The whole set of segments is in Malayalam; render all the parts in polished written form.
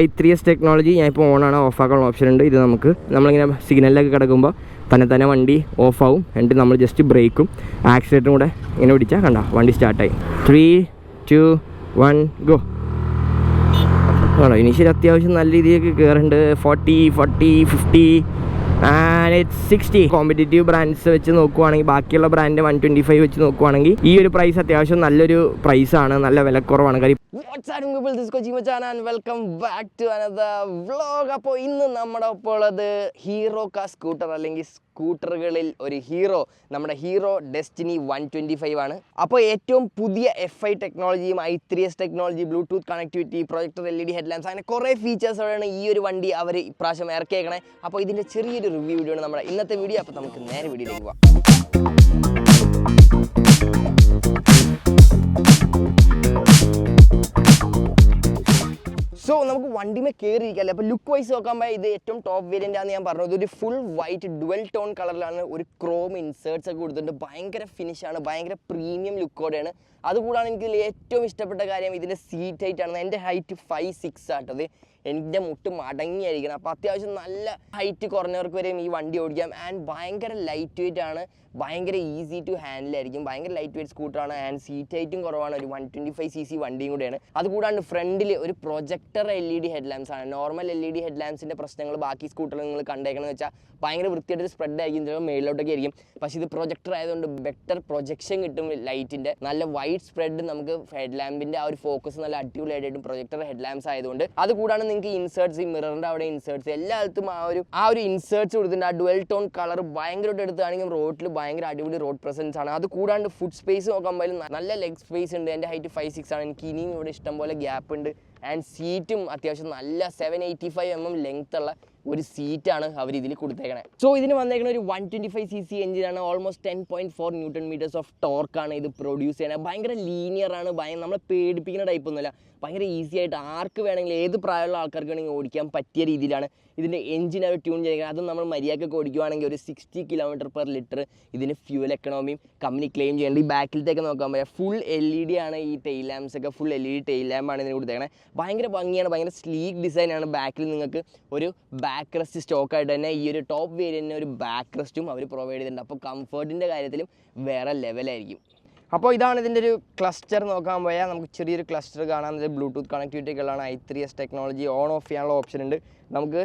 i3s ടെക്നോളജി ഞാൻ ഇപ്പോൾ ഓണാണ്, ഓഫാക്കാനുള്ള ഓപ്ഷൻ ഉണ്ട്. ഇത് നമ്മളിങ്ങനെ സിഗ്നലിലൊക്കെ കിടക്കുമ്പോൾ തന്നെ വണ്ടി ഓഫാവും. എന്നിട്ട് നമ്മൾ ജസ്റ്റ് ബ്രേക്കും ആക്സിലേറ്ററും കൂടെ ഇങ്ങനെ പിടിച്ചാൽ കണ്ട വണ്ടി സ്റ്റാർട്ടായി. 3, 2, 1 ഗോ. ആണോ ഇനീഷ്യൽ അത്യാവശ്യം നല്ല രീതിയിലേക്ക് കയറുന്നുണ്ട്. 40, 50 ആൻഡ് ഇറ്റ്സ് 60. കോമ്പറ്റേറ്റീവ് ബ്രാൻഡ്സ് വെച്ച് നോക്കുവാണെങ്കിൽ ബാക്കിയുള്ള ബ്രാൻഡ് 125 വെച്ച് നോക്കുവാണെങ്കിൽ ഈ ഒരു പ്രൈസ് അത്യാവശ്യം നല്ലൊരു പ്രൈസാണ്, നല്ല വിലക്കുറവാണ്. കാര്യം welcome back to another vlog. അപ്പോൾ ഇന്ന് നമ്മുടെ ഒപ്പം ഉള്ളത് ഹീറോ കാർ സ്കൂട്ടർ അല്ലെങ്കിൽ സ്കൂട്ടറുകളിൽ ഒരു ഹീറോ, നമ്മുടെ ഹീറോ ഡെസ്റ്റിനി 125 ആണ്. അപ്പോൾ ഏറ്റവും പുതിയ FI ടെക്നോളജിയും i3s technology, Bluetooth connectivity, projector LED headlamps, അങ്ങനെ കുറേ ഫീച്ചേഴ്സോടെയാണ് ഈ ഒരു വണ്ടി അവർ ഇപ്രാവശ്യം ഇറക്കിയേക്കണേ. അപ്പോൾ ഇതിൻ്റെ ചെറിയൊരു റിവ്യൂ വീഡിയോ ആണ് നമ്മുടെ ഇന്നത്തെ വീഡിയോ. അപ്പോൾ നമുക്ക് നേരെ വീഡിയോയിലേക്ക് പോകാം. സോ നമുക്ക് വണ്ടിമേ കയറിയിരിക്കല്ലേ. അപ്പോൾ ലുക്ക് വൈസ് നോക്കുമ്പോൾ ഇത് ഏറ്റവും ടോപ്പ് വേരിയൻ്റ് ആണെന്ന് ഞാൻ പറഞ്ഞു. ഇതൊരു ഫുൾ വൈറ്റ് ഡുവൽ ടോൺ കളറിലാണ്, ഒരു ക്രോം ഇൻസേർട്സ് ഒക്കെ കൊടുത്തിട്ടുണ്ട്. ഭയങ്കര ഫിനിഷാണ്, ഭയങ്കര പ്രീമിയം ലുക്കോടെയാണ്. അതുകൂടാണ് എനിക്ക് ഏറ്റവും ഇഷ്ടപ്പെട്ട കാര്യം ഇതിൻ്റെ സീറ്റ് ഹൈറ്റ് ആണ്. എൻ്റെ ഹൈറ്റ് 5'6" ആട്ടത്. എൻ്റെ മുട്ട് മടങ്ങിയായിരിക്കണം. അപ്പോൾ അത്യാവശ്യം നല്ല ഹൈറ്റ് കുറഞ്ഞവർക്ക് വരെയും ഈ വണ്ടി ഓടിക്കാം. ആൻഡ് ഭയങ്കര ലൈറ്റ് വെയിറ്റ് ആണ്, ഭയങ്കര ഈസി ടു ഹാൻഡിൽ ആയിരിക്കും. ഭയങ്കര ലൈറ്റ് വെയിറ്റ് സ്കൂട്ടറാണ്. ആൻഡ് സീറ്റ് ഹൈറ്റും കുറവാണ്, ഒരു 125cc വണ്ടിയും കൂടെയാണ്. അതുകൂടാണ്ട് ഫ്രണ്ടിൽ ഒരു പ്രൊജക്ടർ LED ഹെഡ്ലാമ്പ്സ് ആണ്. നോർമൽ LED ഹെഡ്ലാമ്പ്സിൻ്റെ പ്രശ്നങ്ങൾ ബാക്കി സ്കൂട്ടറിൽ നിങ്ങൾ കണ്ടേക്കണമെന്ന് വെച്ചാൽ ഭയങ്കര വൃത്തിയായിട്ടൊരു സ്പ്രെഡ് ആയിരിക്കും, ചിലപ്പോൾ മേളിലോട്ടൊക്കെ ആയിരിക്കും. പക്ഷേ ഇത് പ്രൊജക്ടർ ആയതുകൊണ്ട് ബെറ്റർ പ്രൊജക്ഷൻ കിട്ടും ലൈറ്റിൻ്റെ. നല്ല വൈഡ് സ്പ്രെഡ് നമുക്ക് ഹെഡ്ലാമ്പിൻ്റെ ആ ഒരു ഫോക്കസ് നല്ല അടിപൊളിയായിട്ടും പ്രൊജക്ടർ ഹെഡ്ലാമ്പ്സ് ആയതുകൊണ്ട്. അതുകൂടാണ്ട് നിങ്ങൾക്ക് ഇൻസേർട്സ്, ഈ മിററിൻ്റെ അവിടെ ഇൻസേർട്സ്, എല്ലായിടത്തും ആ ഒരു ഇൻസേർട്സ് കൊടുത്തിട്ടുണ്ട്. ആ ഡുവൽ ടോൺ കളർ ഭയങ്കരമായിട്ട് എടുത്താണെങ്കിൽ റോഡിൽ ഭയങ്കര അടിപൊളി റോഡ് പ്രസൻസ് ആണ്. അത് കൂടാണ്ട് ഫുഡ് സ്പേസ് നോക്കുമ്പോൾ നല്ല ലെഗ് സ്പേസ് ഉണ്ട്. എൻ്റെ ഹൈറ്റ് 5'6" ആണ്. എനിക്ക് ഇനിയും ഇവിടെ ഇഷ്ടംപോലെ ഗ്യാപ്പ് ഉണ്ട്. ആൻഡ് സീറ്റും അത്യാവശ്യം നല്ല 785mm ലെങ്ത് ഉള്ള ഒരു സീറ്റാണ് അവർ ഇതിൽ കൊടുത്തേക്കണേ. സോ ഇതിന് വന്നേക്കുന്ന ഒരു 125cc എഞ്ചിനാണ്. ഓൾമോസ്റ്റ് 10.4 Nm ഓഫ് ടോർക്കാണ് ഇത് പ്രൊഡ്യൂസ് ചെയ്യണത്. ഭയങ്കര ലീനിയറാണ്, നമ്മളെ പേടിപ്പിക്കുന്ന ടൈപ്പ് ഒന്നുമില്ല. ഭയങ്കര ഈസി ആയിട്ട് ആർക്ക് വേണമെങ്കിലും, ഏത് പ്രായമുള്ള ആൾക്കാർക്ക് വേണമെങ്കിൽ ഓടിക്കാൻ പറ്റിയ രീതിയിലാണ് ഇതിൻ്റെ എഞ്ചിൻ അവർ ട്യൂൺ ചെയ്യുന്നത്. അതും നമ്മൾ മര്യാദയ്ക്ക് ഓടിക്കുവാണെങ്കിൽ ഒരു 60 km/L ഇതിന് ഫ്യൂൽ എക്കണോമിയും കമ്പനി ക്ലെയിം ചെയ്യേണ്ടത്. ഈ ബാക്കിലത്തേക്ക് നോക്കാൻ പറയാം, ഫുൾ LED ആണ്. ഈ ടെയിൽ ലാമ്പ്സ് ഒക്കെ ഫുൾ LED ടെയിൽ ലാമ്പാണ് ഇതിന് കൊടുത്തേക്കണേ. ഭയങ്കര ഭംഗിയാണ്, ഭയങ്കര സ്ലീക്ക് ഡിസൈനാണ്. ബാക്കിൽ നിങ്ങൾക്ക് ഒരു ബാക്ക് റെസ്റ്റ് സ്റ്റോക്കായിട്ട് തന്നെ ഈ ഒരു ടോപ്പ് വേരിയൻറ്റിന് ഒരു ബാക്ക് റെസ്റ്റും അവർ പ്രൊവൈഡ് ചെയ്തിട്ടുണ്ട്. അപ്പോൾ കംഫർട്ടിൻ്റെ കാര്യത്തിലും വേറെ ലെവലായിരിക്കും. അപ്പോൾ ഇതാണ് ഇതിൻ്റെ ഒരു ക്ലസ്റ്റർ നോക്കാൻ പോയാൽ നമുക്ക് ചെറിയൊരു ക്ലസ്റ്റർ കാണാം. ബ്ലൂടൂത്ത് കണക്ടിവിറ്റികളാണ്. i3s ടെക്നോളജി ഓൺ ഓഫ് ചെയ്യാനുള്ള ഓപ്ഷൻ ഉണ്ട്. നമുക്ക്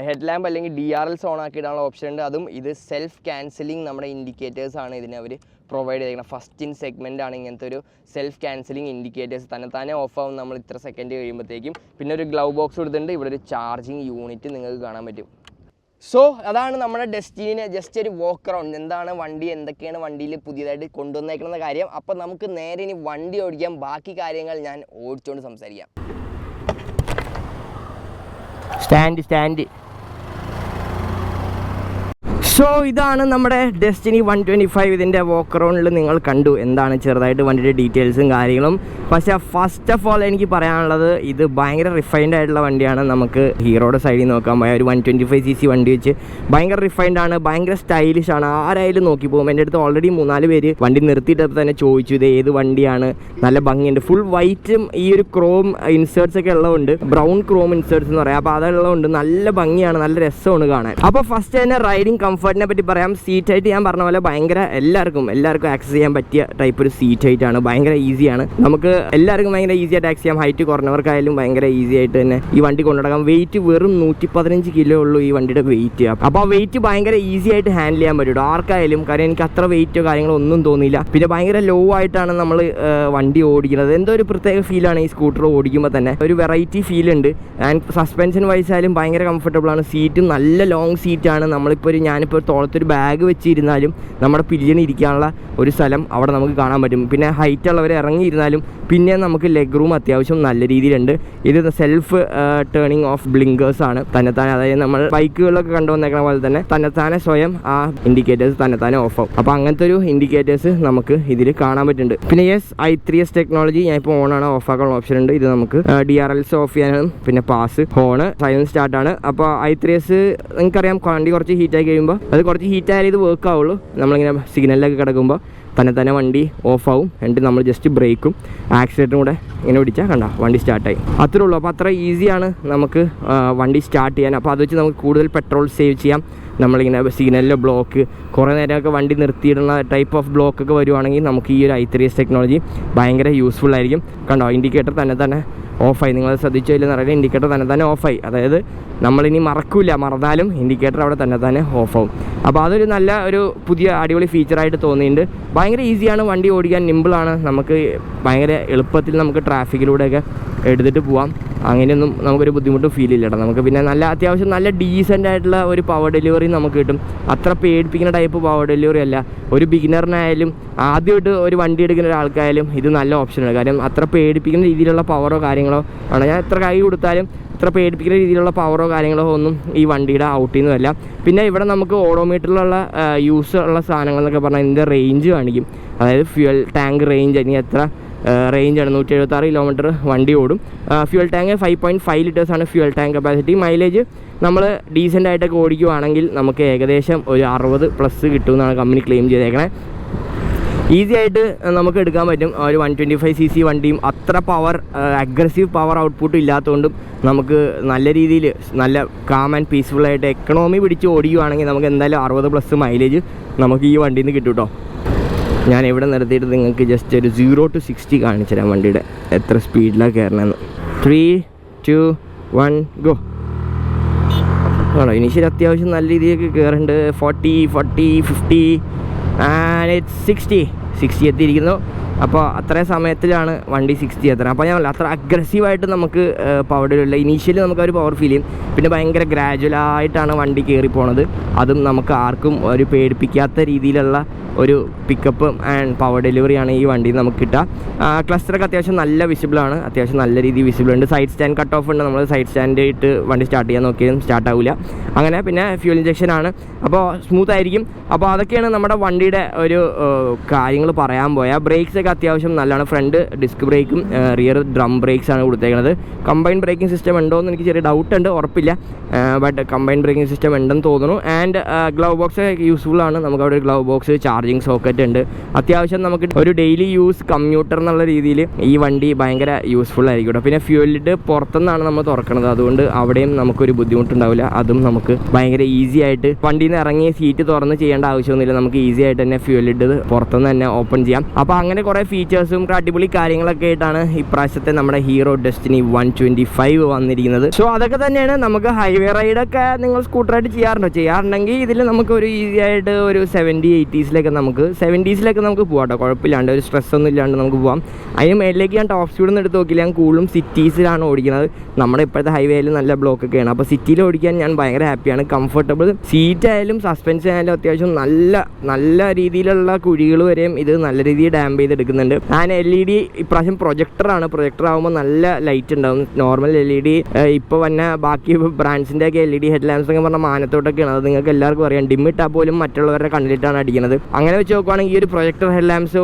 ഹെഡ്ലാമ്പ് അല്ലെങ്കിൽ DRLs ഓൺ ആക്കിയിടാനുള്ള ഓപ്ഷൻ ഉണ്ട്. അതും ഇത് സെൽഫ് ക്യാൻസലിങ് നമ്മുടെ ഇൻഡിക്കേറ്റേഴ്സ് ആണ് ഇതിന് അവർ പ്രൊവൈഡ് ചെയ്തിരിക്കുന്നത്. ഫസ്റ്റ് ഇൻ സെഗ്മെൻ്റ് ആണ് ഇങ്ങനത്തെ ഒരു സെൽഫ് ക്യാൻസലിങ് ഇൻഡിക്കേറ്റേഴ്സ്. തന്നെ ഓഫ് ആവും നമ്മൾ ഇത്ര സെക്കൻഡ് കഴിയുമ്പോഴത്തേക്കും. പിന്നെ ഒരു ഗ്ലൗ ബോക്സ് കൊടുത്തിട്ടുണ്ട്. ഇവിടെ ഒരു ചാർജിങ് യൂണിറ്റ് നിങ്ങൾക്ക് കാണാൻ പറ്റും. സോ അതാണ് നമ്മുടെ ഡെസ്റ്റിനിനെ ജസ്റ്റ് ഒരു വാക്ക് അറൗണ്ട്. എന്താണ് വണ്ടി, എന്തൊക്കെയാണ് വണ്ടിയിൽ പുതിയതായിട്ട് കൊണ്ടുവന്നേക്കുന്ന കാര്യം. അപ്പോൾ നമുക്ക് നേരെ ഇനി വണ്ടി ഓടിക്കാം. ബാക്കി കാര്യങ്ങൾ ഞാൻ ഓടിച്ചുകൊണ്ട് സംസാരിക്കാം. സ്റ്റാൻഡ്. സോ ഇതാണ് നമ്മുടെ ഡെസ്റ്റിനി 125. ഇതിൻ്റെ വാക്ക് അറൗണ്ടിൽ നിങ്ങൾ കണ്ടു എന്താണ് ചെറുതായിട്ട് വണ്ടിയുടെ ഡീറ്റെയിൽസും കാര്യങ്ങളും. പക്ഷേ ഫസ്റ്റ് ഓഫ് ഓൾ എനിക്ക് പറയാനുള്ളത് ഇത് ഭയങ്കര റിഫൈൻഡ് ആയിട്ടുള്ള വണ്ടിയാണ്. നമുക്ക് ഹീറോയുടെ സൈഡിൽ നോക്കാൻ പോയാൽ ഒരു 125cc വണ്ടി വെച്ച് ഭയങ്കര റിഫൈൻഡ് ആണ്, ഭയങ്കര സ്റ്റൈലിഷ് ആണ്. ആരായാലും നോക്കി പോകും. എൻ്റെ അടുത്ത് ഓൾറെഡി 3-4 പേര് വണ്ടി നിർത്തിയിട്ടപ്പോൾ തന്നെ ചോദിച്ചു ഇത് ഏത് വണ്ടിയാണ്, നല്ല ഭംഗിയുണ്ട്. ഫുൾ വൈറ്റും ഈ ഒരു ക്രോം ഇൻസേർട്സ് ഒക്കെ ഉള്ളതുകൊണ്ട്, ബ്രൗൺ ക്രോം ഇൻസേർട്സ് എന്ന് പറയാം. അപ്പോൾ അതുള്ളതുകൊണ്ട് നല്ല ഭംഗിയാണ്, നല്ല രസമാണ് കാണാൻ. അപ്പോൾ ഫസ്റ്റ് തന്നെ റൈഡിങ് കംഫർട്ടിനെ പറ്റി പറയാം. സീറ്റ് ഹൈറ്റ് ഞാൻ പറഞ്ഞ പോലെ ഭയങ്കര എല്ലാവർക്കും ആക്സസ് ചെയ്യാൻ പറ്റിയ ടൈപ്പ് ഒരു സീറ്റ് ഹൈറ്റ് ആണ്. ഭയങ്കര ഈസിയാണ്, നമുക്ക് എല്ലാവർക്കും ഭയങ്കര ഈസി ആയിട്ട് ആക്സസ് ചെയ്യാം. ഹൈറ്റ് കുറഞ്ഞവർക്കായാലും ഭയങ്കര ഈസി ആയിട്ട് തന്നെ ഈ വണ്ടി കൊണ്ടുനടക്കാം. വെയിറ്റ് വെറും 115 കിലോ ഉള്ളൂ ഈ വണ്ടിയുടെ വെയിറ്റ്. അപ്പോൾ ആ വെയിറ്റ് ഭയങ്കര ഈസി ആയിട്ട് ഹാൻഡിൽ ചെയ്യാൻ പറ്റും ആർക്കായാലും. കാരണം എനിക്ക് അത്ര വെയിറ്റോ കാര്യങ്ങളോ ഒന്നും തോന്നിയില്ല. പിന്നെ ഭയങ്കര ലോ ആയിട്ടാണ് നമ്മൾ വണ്ടി ഓടിക്കുന്നത്. എന്തോ ഒരു പ്രത്യേക ഫീലാണ് ഈ സ്കൂട്ടർ ഓടിക്കുമ്പോൾ തന്നെ, ഒരു വെറൈറ്റി ഫീൽ ഉണ്ട്. ആൻഡ് സസ്പെൻഷൻ വൈസായാലും ഭയങ്കര കംഫർട്ടബിൾ ആണ്. സീറ്റ് നല്ല ലോങ് സീറ്റാണ്. നമ്മളിപ്പോൾ ഞാനിപ്പോൾ തോളത്തൊരു ബാഗ് വെച്ചിരുന്നാലും നമ്മുടെ പില്ലിന് ഇരിക്കാനുള്ള ഒരു സ്ഥലം അവിടെ നമുക്ക് കാണാൻ പറ്റും. പിന്നെ ഹൈറ്റ് ഉള്ളവർ ഇറങ്ങിയിരുന്നാലും പിന്നെ നമുക്ക് ലെഗ് റൂം അത്യാവശ്യം നല്ല രീതിയിലുണ്ട്. ഇത് സെൽഫ് ടേണിങ് ഓഫ് ബ്ലിങ്കേഴ്സ് ആണ്. തന്നെത്താനെ, അതായത് നമ്മൾ ബൈക്കുകളിലൊക്കെ കണ്ടുവന്നേക്കുന്ന പോലെ തന്നെ തന്നെത്താനെ സ്വയം ആ ഇൻഡിക്കേറ്റേഴ്സ് തന്നെത്താനെ ഓഫ് ആവും. അപ്പോൾ അങ്ങനത്തെ ഒരു ഇൻഡിക്കേറ്റേഴ്സ് നമുക്ക് ഇതിൽ കാണാൻ പറ്റുന്നുണ്ട്. പിന്നെ i3s ടെക്നോളജി ഞാൻ ഇപ്പോൾ ഓണാണ്, ഓഫാക്കാനുള്ള ഓപ്ഷൻ ഉണ്ട്. ഇത് നമുക്ക് DRLs ഓഫ് ചെയ്യാനും പിന്നെ പാസ്, ഹോണ്, സൈലൻസ് സ്റ്റാർട്ടാണ്. അപ്പോൾ i3s നിങ്ങൾക്കറിയാം വണ്ടി കുറച്ച് ഹീറ്റായി കഴിയുമ്പോൾ അത് കുറച്ച് ഹീറ്റായാലും ഇത് വർക്ക് ആവുള്ളൂ. നമ്മളിങ്ങനെ സിഗ്നലിലൊക്കെ കിടക്കുമ്പോൾ തന്നെ വണ്ടി ഓഫാവും. എന്നിട്ട് നമ്മൾ ജസ്റ്റ് ബ്രേക്കും ആക്സിലേറ്ററും കൂടെ ഇങ്ങനെ പിടിച്ചാൽ കണ്ട വണ്ടി സ്റ്റാർട്ടായി. അത്രേ ഉള്ളൂ. അപ്പോൾ അത്ര ഈസിയാണ് നമുക്ക് വണ്ടി സ്റ്റാർട്ട് ചെയ്യാൻ. അപ്പോൾ അത് വെച്ച് നമുക്ക് കൂടുതൽ പെട്രോൾ സേവ് ചെയ്യാം. നമ്മളിങ്ങനെ സിഗ്നലിലെ ബ്ലോക്ക് കുറേ നേരമൊക്കെ വണ്ടി നിർത്തിയിടുന്ന ടൈപ്പ് ഓഫ് ബ്ലോക്കൊക്കെ വരുവാണെങ്കിൽ നമുക്ക് ഈ ഒരു i3s ടെക്നോളജി ഭയങ്കര യൂസ്ഫുൾ ആയിരിക്കും. കണ്ടോ ഇൻഡിക്കേറ്റർ തന്നെ ഓഫായി. നിങ്ങൾ ശ്രദ്ധിച്ചോ ഇല്ലെന്ന് അറിയില്ല, ഇൻഡിക്കേറ്റർ തന്നെ ഓഫായി. അതായത് നമ്മളിനി മറന്നാലും ഇൻഡിക്കേറ്റർ അവിടെ തന്നെ ഓഫാവും. അപ്പോൾ അതൊരു നല്ല ഒരു പുതിയ അടിപൊളി ഫീച്ചറായിട്ട് തോന്നിയിട്ടുണ്ട്. ഭയങ്കര ഈസിയാണ് വണ്ടി ഓടിക്കാൻ, നിമ്പിളാണ്. നമുക്ക് ഭയങ്കര എളുപ്പത്തിൽ നമുക്ക് ട്രാഫിക്കിലൂടെയൊക്കെ എടുത്തിട്ട് പോവാം. അങ്ങനെയൊന്നും നമുക്കൊരു ബുദ്ധിമുട്ടും ഫീൽ ഇല്ല കേട്ടോ. നമുക്ക് പിന്നെ അത്യാവശ്യം നല്ല ഡീസൻ്റ് ആയിട്ടുള്ള ഒരു പവർ ഡെലിവറി നമുക്ക് കിട്ടും. അത്ര പേടിപ്പിക്കുന്ന ടൈപ്പ് പവർ ഡെലിവറി അല്ല. ഒരു ബിഗിനറിനായാലും ആദ്യമായിട്ട് ഒരു വണ്ടി എടുക്കുന്ന ഒരാൾക്കായാലും ഇത് നല്ല ഓപ്ഷനാണ്. കാരണം അത്ര പേടിപ്പിക്കുന്ന രീതിയിലുള്ള പവറോ കാര്യങ്ങളോ ആണ്. ഞാൻ എത്ര കൈ കൊടുത്താലും അത്ര പേടിപ്പിക്കുന്ന രീതിയിലുള്ള പവറോ കാര്യങ്ങളോ ഒന്നും ഈ വണ്ടിയുടെ ഔട്ടിൽ നിന്നുമല്ല. പിന്നെ ഇവിടെ നമുക്ക് ഓഡോമീറ്ററിലുള്ള യൂസ് ഉള്ള സാധനങ്ങളെന്നൊക്കെ പറഞ്ഞാൽ ഇതിൻ്റെ റേഞ്ച് കാണിക്കും. അതായത് ഫ്യൂൽ ടാങ്ക് റേഞ്ച്, ഇനി എത്ര റേഞ്ചാണ് 176 കിലോമീറ്റർ വണ്ടി ഓടും. ഫ്യൂൽ ടാങ്ക് 5.5 ലിറ്റേഴ്സാണ് ഫ്യൂൽ ടാങ്ക് കപ്പാസിറ്റി. മൈലേജ് നമ്മൾ ഡീസൻ്റ് ആയിട്ടൊക്കെ ഓടിക്കുവാണെങ്കിൽ നമുക്ക് ഏകദേശം ഒരു 60+ കിട്ടുമെന്നാണ് കമ്പനി ക്ലെയിം ചെയ്തേക്കണേ. ഈസി ആയിട്ട് നമുക്ക് എടുക്കാൻ പറ്റും. ഒരു 125cc വണ്ടിയും അത്ര അഗ്രസീവ് പവർ ഔട്ട്പുട്ടും ഇല്ലാത്തതുകൊണ്ടും നമുക്ക് നല്ല രീതിയിൽ നല്ല കാം ആൻഡ് പീസ്ഫുള്ളായിട്ട് എക്കണോമി പിടിച്ച് ഓടിക്കുവാണെങ്കിൽ നമുക്ക് എന്തായാലും 60+ മൈലേജ് നമുക്ക് ഈ വണ്ടിയിൽ നിന്ന് കിട്ടും കേട്ടോ. ഞാൻ ഇവിടെ നിർത്തിയിട്ട് നിങ്ങൾക്ക് ജസ്റ്റ് ഒരു 0 to 60 കാണിച്ചു തരാം വണ്ടിയുടെ എത്ര സ്പീഡിലാണ് കയറണമെന്ന്. 3, 2, 1 ഗോ. ആണോ ഇനീഷ്യൽ അത്യാവശ്യം നല്ല രീതിയിലൊക്കെ കയറുന്നുണ്ട്. 40, 50 ആൻഡ് ഇറ്റ്സ് 60 എത്തിയിരിക്കുന്നു. അപ്പോൾ അത്രയും സമയത്തിലാണ് വണ്ടി 60 എത്തുന്നത്. അപ്പോൾ ഞാൻ അത്ര അഗ്രസീവായിട്ട് നമുക്ക് പവർ ഡെലിവറി ഇനീഷ്യലി നമുക്ക് ഒരു പവർ ഫീൽ ചെയ്യും. പിന്നെ ഭയങ്കര ഗ്രാജുവലായിട്ടാണ് വണ്ടി കയറി പോണത്. അതും നമുക്ക് ആർക്കും ഒരു പേടിപ്പിക്കാത്ത രീതിയിലുള്ള ഒരു പിക്കപ്പ് ആൻഡ് പവർ ഡെലിവറിയാണ് ഈ വണ്ടിയിൽ നമുക്ക് കിട്ടുക. ക്ലസ്റ്ററൊക്കെ അത്യാവശ്യം നല്ല വിസിബിളാണ്, അത്യാവശ്യം നല്ല രീതിയിൽ വിസിബിളുണ്ട്. സൈഡ് സ്റ്റാൻഡ് കട്ട് ഓഫ് ഉണ്ട്. നമ്മൾ സൈഡ് സ്റ്റാൻഡ് ഇട്ട് വണ്ടി സ്റ്റാർട്ട് ചെയ്യാൻ നോക്കിയാലും സ്റ്റാർട്ട് ആവില്ല. അങ്ങനെ പിന്നെ ഫ്യൂൽ ഇഞ്ചക്ഷനാണ്, അപ്പോൾ സ്മൂത്ത് ആയിരിക്കും. അപ്പോൾ അതൊക്കെയാണ് നമ്മുടെ വണ്ടിയുടെ ഒരു കാര്യങ്ങൾ പറയാൻ പോയാൽ. ബ്രേക്സൊക്കെ അത്യാവശ്യം നല്ലതാണ്. ഫ്രണ്ട് ഡിസ്ക് ബ്രേക്കും റിയർ ഡ്രം ബ്രേക്സാണ് കൊടുത്തേക്കുന്നത്. കമ്പൈൻ ബ്രേക്കിംഗ് സിസ്റ്റം ഉണ്ടോ എന്ന് എനിക്ക് ചെറിയ ഡൗട്ട് ഉണ്ട്, ഉറപ്പില്ല. ബട്ട് കമ്പൈൻ ബ്രേക്കിംഗ് സിസ്റ്റം ഉണ്ടെന്ന് തോന്നുന്നു. ആൻഡ് ഗ്ലൗ ബോക്സ് യൂസ്ഫുൾ ആണ്. നമുക്ക് അവിടെ ഒരു ഗ്ലൗ ബോക്സ്, ചാർജിങ് സോക്കറ്റ് ഉണ്ട്. അത്യാവശ്യം നമുക്ക് ഒരു ഡെയിലി യൂസ് കമ്മ്യൂട്ടർ എന്നുള്ള രീതിയിൽ ഈ വണ്ടി ഭയങ്കര യൂസ്ഫുൾ ആയിരിക്കും. പിന്നെ ഫ്യൂൽ ലിഡ് പുറത്തുനിന്നാണ് നമ്മൾ തുറക്കുന്നത്, അതുകൊണ്ട് അവിടെയും നമുക്കൊരു ബുദ്ധിമുട്ടുണ്ടാവില്ല. അതും നമുക്ക് ഭയങ്കര ഈസി ആയിട്ട് വണ്ടിയിൽ നിന്ന് ഇറങ്ങി സീറ്റ് തുറന്ന് ചെയ്യേണ്ട ആവശ്യമൊന്നുമില്ല. നമുക്ക് ഈസി ആയിട്ട് തന്നെ ഫ്യൂൽ ലിഡ് പുറത്തുനിന്ന് തന്നെ ഓപ്പൺ ചെയ്യാം. അപ്പോൾ അങ്ങനെ കുറേ ഫീച്ചേഴ്സും അടിപൊളി കാര്യങ്ങളൊക്കെ ആയിട്ടാണ് ഇപ്രാവശ്യത്തെ നമ്മുടെ ഹീറോ ഡെസ്റ്റിനി 125 വന്നിരിക്കുന്നത്. സോ അതൊക്കെ തന്നെയാണ്. നമുക്ക് ഹൈവേ റൈഡൊക്കെ നിങ്ങൾ സ്കൂട്ടറായിട്ട് ചെയ്യാറുണ്ടെങ്കിൽ ഇതിൽ നമുക്ക് ഒരു ഈസി ആയിട്ട് ഒരു 70-80s നമുക്ക് 70s നമുക്ക് പോകാം കേട്ടോ. കുഴപ്പമില്ലാണ്ട് ഒരു സ്ട്രെസ് ഒന്നും ഇല്ലാണ്ട് നമുക്ക് പോകാം. അതിന് മേളിലേക്ക് ഞാൻ ടോപ്പ് സ്പീഡൊന്നും എടുത്ത് നോക്കില്ല. ഞാൻ കൂടുതലും സിറ്റീസിലാണ് ഓടിക്കുന്നത്. നമ്മുടെ ഇപ്പോഴത്തെ ഹൈവേയിൽ നല്ല ബ്ലോക്കൊക്കെയാണ്. അപ്പോൾ സിറ്റിയിൽ ഓടിക്കാൻ ഞാൻ ഭയങ്കര ഹാപ്പിയാണ്. കംഫർട്ടബിൾ സീറ്റ് ആയാലും സസ്പെൻഷൻ ആയാലും അത്യാവശ്യം നല്ല രീതിയിലുള്ള കുഴികൾ വരെയും ഇത് നല്ല രീതിയിൽ ഡാമ്പ് ചെയ്തെടുക്കുന്നുണ്ട്. ഞാൻ LED ഇപ്രാവശ്യം പ്രൊജക്ടറാണ്. പ്രൊജക്ടർ ആകുമ്പോൾ നല്ല ലൈറ്റ് ഉണ്ടാവും. നോർമൽ LED ഇപ്പോൾ വന്ന ബാക്കി ബ്രാൻഡ്സിൻ്റെ ഒക്കെ LED ഹെഡ് ലാമ്പ്സ് ഒക്കെ പറഞ്ഞാൽ മാനത്തോട്ടൊക്കെയാണ്. അത് നിങ്ങൾക്ക് എല്ലാവർക്കും അറിയാം. ഡിമ്മിട്ടാൽ പോലും മറ്റുള്ളവരുടെ കണ്ണിലിട്ടാണ് അടിക്കുന്നത്. അങ്ങനെ വെച്ച് നോക്കുവാണെങ്കിൽ ഈ ഒരു പ്രൊജക്ടർ ഹെഡ് ലാമ്പ്സ്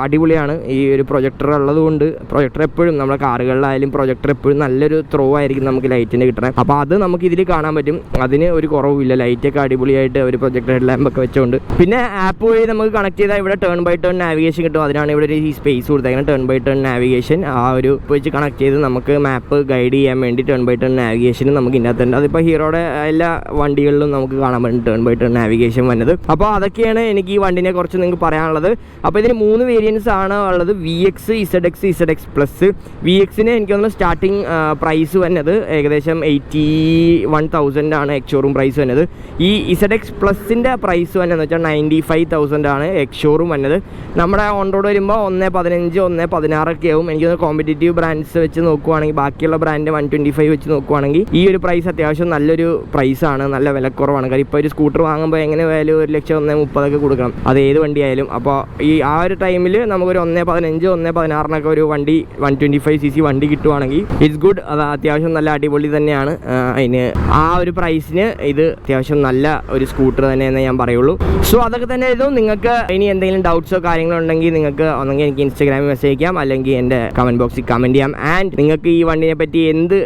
അടിപൊളിയാണ്. ഈ ഒരു പ്രൊജക്ടർ ഉള്ളതുകൊണ്ട് പ്രൊജക്ടർ എപ്പോഴും നമ്മുടെ കാറുകളിലായാലും പ്രൊജക്ടർ എപ്പോഴും നല്ലൊരു ത്രോ ആയിരിക്കും നമുക്ക് ലൈറ്റിന് കിട്ടണേ. അപ്പോൾ അത് നമുക്ക് ഇതിൽ കാണാൻ പറ്റും. അതിന് ഒരു കുറവില്ല. ലൈറ്റൊക്കെ അടിപൊളിയായിട്ട് ഒരു പ്രൊജക്ടർ ഹെഡ് ലാമ്പ് ഒക്കെ വെച്ചുകൊണ്ട്. പിന്നെ ആപ്പ് വഴി നമുക്ക് കണക്ട് ചെയ്താൽ ഇവിടെ ടേൺ ബൈ ടേൺ നാവിഗേഷൻ കിട്ടും. അതിനാണ് ഇവിടെ ഈ സ്പേസ് കൊടുത്തേക്കുന്നത്. ടേൺ ബൈ ടേൺ നാവിഗേഷൻ ആ ഒരു വെച്ച് കണക്ട് ചെയ്ത് നമുക്ക് മാപ്പ് ഗൈഡ് ചെയ്യാൻ വേണ്ടി ടേൺ ബൈ ടേൺ നാവിഗേഷൻ നമുക്ക് ഇതിനകത്തുണ്ട്. അതിപ്പോൾ ഹീറോയുടെ എല്ലാ വണ്ടികളിലും നമുക്ക് കാണാൻ പറ്റും ടേൺ ബൈ ടേൺ നാവിഗേഷൻ വന്നത്. അപ്പോൾ അതൊക്കെയാണ് എനിക്ക് ഈ വണ്ടിനെ കുറിച്ച് നിങ്ങൾക്ക് പറയാനുള്ളത്. അപ്പോൾ ഇതിന് 3 വേരിയൻസ് ആണ് ഉള്ളത്. VX, ZX plus. VXന് എനിക്ക് തോന്നുന്നു സ്റ്റാർട്ടിങ് പ്രൈസ് വന്നത് ഏകദേശം 81,000 ആണ് എക്സ്-ഷോറൂം പ്രൈസ് വന്നത്. ഈ ZX പ്ലസിൻ്റെ പ്രൈസ് വന്നതെന്ന് വെച്ചാൽ 95,000 ആണ് എക്സ്-ഷോറൂം വന്നത്. നമ്മുടെ ഓൺ റോഡ് വരുമ്പോൾ 115, 116 ഒക്കെ ആവും. എനിക്ക് തോന്നുന്നു കോമ്പറ്റേറ്റീവ് ബ്രാൻഡ്സ് വെച്ച് നോക്കുവാണെങ്കിൽ ബാക്കിയുള്ള ബ്രാൻഡ് 125 വെച്ച് നോക്കുവാണെങ്കിൽ ഈ ഒരു പ്രൈസ് അത്യാവശ്യം നല്ലൊരു പ്രൈസാണ്. നല്ല വിലക്കുറവാണ്. കാരണം ഇപ്പോൾ ഒരു സ്കൂട്ടർ വാങ്ങുമ്പോൾ എങ്ങനെ വാല്യൂ 1,30,000 കൊടുക്കണം, അത് ഏത് വണ്ടിയായാലും. അപ്പോൾ ഈ ആ ഒരു ടൈമിൽ നമുക്കൊരു 115, 116 ഒരു വണ്ടി 125cc വണ്ടി കിട്ടുവാണെങ്കിൽ ഇറ്റ്സ് ഗുഡ്. അത് അത്യാവശ്യം നല്ല അടിപൊളി തന്നെയാണ്. അതിന് ആ ഒരു പ്രൈസിന് ഇത് അത്യാവശ്യം നല്ല ഒരു സ്കൂട്ടർ തന്നെയെന്ന് ഞാൻ പറയുള്ളൂ. സോ അതൊക്കെ തന്നെ ആയിരുന്നു. നിങ്ങൾക്ക് ഇനി എന്തെങ്കിലും ഡൗട്ട്സോ കാര്യങ്ങളോ ഉണ്ടെങ്കിൽ നിങ്ങൾക്ക് ഒന്നെങ്കിൽ എനിക്ക് ഇൻസ്റ്റാഗ്രാമിൽ മെസ്സേജ് അയക്കാം, അല്ലെങ്കിൽ എൻ്റെ കമൻറ്റ് ബോക്സിൽ കമൻറ്റ് ചെയ്യാം. ആൻഡ് നിങ്ങൾക്ക് ഈ വണ്ടിനെ പറ്റി എന്ത്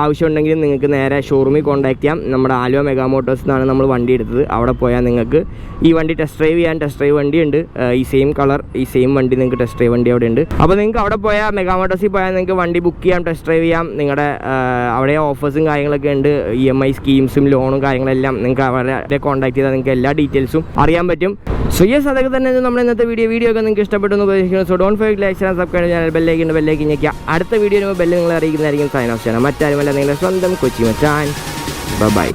ആവശ്യം ഉണ്ടെങ്കിലും നിങ്ങൾക്ക് നേരെ ഷോറൂമിൽ കോൺടാക്ട് ചെയ്യാം. നമ്മുടെ ആലുവ മെഗാ മോട്ടോഴ്സ് എന്നാണ് നമ്മൾ വണ്ടി എടുത്തത്. അവിടെ പോയാൽ നിങ്ങൾക്ക് ഈ വണ്ടി ടെസ്റ്റ് ഡ്രൈവ് ചെയ്യാൻ ടെസ്റ്റ് ഡ്രൈവ് വണ്ടി ഉണ്ട്. ഈ സെയിം കളർ ഈ സെയിം വണ്ടി നിങ്ങൾക്ക് ടെസ്റ്റ് ഡ്രൈവ് വണ്ടി അവിടെ ഉണ്ട്. അപ്പോൾ നിങ്ങൾക്ക് അവിടെ പോയാൽ മെഗാ മോട്ടോഴ്സിൽ പോയാൽ നിങ്ങൾക്ക് വണ്ടി ബുക്ക് ചെയ്യാം, ടെസ്റ്റ് ഡ്രൈവ് ചെയ്യാം. നിങ്ങളുടെ അവിടെ ഓഫേഴ്സും കാര്യങ്ങളൊക്കെ ഉണ്ട്, EMI സ്കീംസും ലോണും കാര്യങ്ങളെല്ലാം. നിങ്ങൾക്ക് അവരെ കോൺടാക്ട് ചെയ്താൽ നിങ്ങൾക്ക് എല്ലാ ഡീറ്റെയിൽസും അറിയാൻ പറ്റും. സോ യെസ്, അതൊക്കെ തന്നെ നമ്മുടെ ഇന്നത്തെ വീഡിയോ ഒക്കെ നിങ്ങൾക്ക് ഇഷ്ടപ്പെട്ടു എന്ന് പ്രതീക്ഷിക്കുന്നു. So don't forget like and subscribe channel, ബെല്ലേക്ക് ഞെക്കുക. അടുത്ത വീഡിയോ ബെല്ല് നിങ്ങൾ അറിയിക്കുന്നതായിരിക്കും. സൈൻ ഓഫ് ചെയ്യണം. മറ്റാരുമല്ല, നിങ്ങളുടെ സ്വന്തം കൊച്ചി മച്ചാൻ. ബൈ.